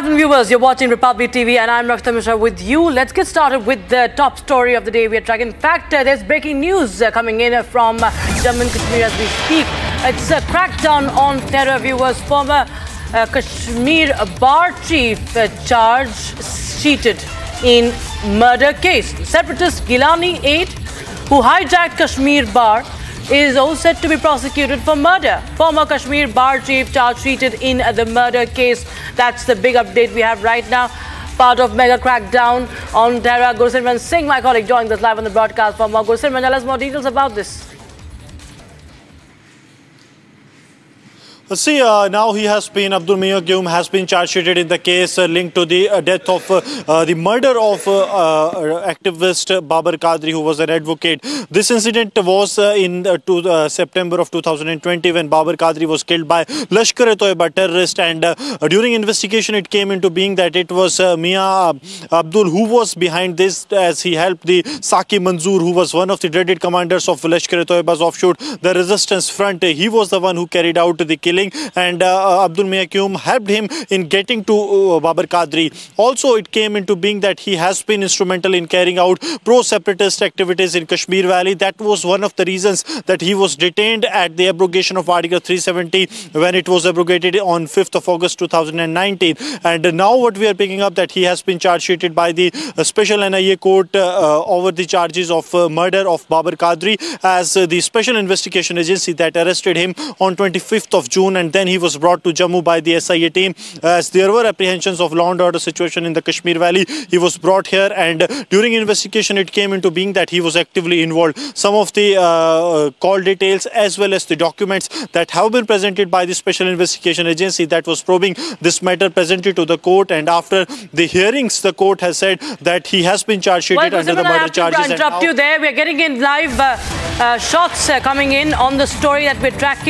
afternoon, viewers. You're watching Republic TV and I'm Rakshita Mishra with you. Let's get started with the top story of the day we are tracking. In fact, there's breaking news coming in from Jammu and Kashmir as we speak. It's a crackdown on terror, viewers. Former Kashmir Bar chief charged cheated in murder case. Separatist Gilani 8, who hijacked Kashmir Bar, is also said to be prosecuted for murder. Former Kashmir Bar chief charged treated in the murder case. That's the big update we have right now. Part of mega crackdown on terror. Gursimran Singh, my colleague, joins us live on the broadcast for more. Gursimran, tell us more details about this. See, now he has been, Abdul Mia Qiyum has been charged in the case linked to the death of the murder of activist Babar Qadri, who was an advocate. This incident was in September of 2020 when Babar Qadri was killed by Lashkar-e-Toiba terrorist, and during investigation it came into being that it was Mia Abdul who was behind this, as he helped the Saki Manzoor, who was one of the dreaded commanders of Lashkar-e-Toiba's offshoot, the Resistance Front. He was the one who carried out the killing, and Abdul Mia Qiyum helped him in getting to Babar Qadri. Also, it came into being that he has been instrumental in carrying out pro-separatist activities in Kashmir Valley. That was one of the reasons that he was detained at the abrogation of Article 370 when it was abrogated on 5th of August 2019. And now what we are picking up, that he has been charged sheeted by the Special NIA Court over the charges of murder of Babar Qadri, as the Special Investigation Agency that arrested him on 25th of June, and then he was brought to Jammu by the SIA team, as there were apprehensions of law and order situation in the Kashmir Valley. He was brought here, and during investigation it came into being that he was actively involved. Some of the call details as well as the documents that have been presented by the Special Investigation Agency that was probing this matter presented to the court, and after the hearings the court has said that he has been charged sheeted under the murder charges. To interrupt you there, we are getting in live shots coming in on the story that we're tracking.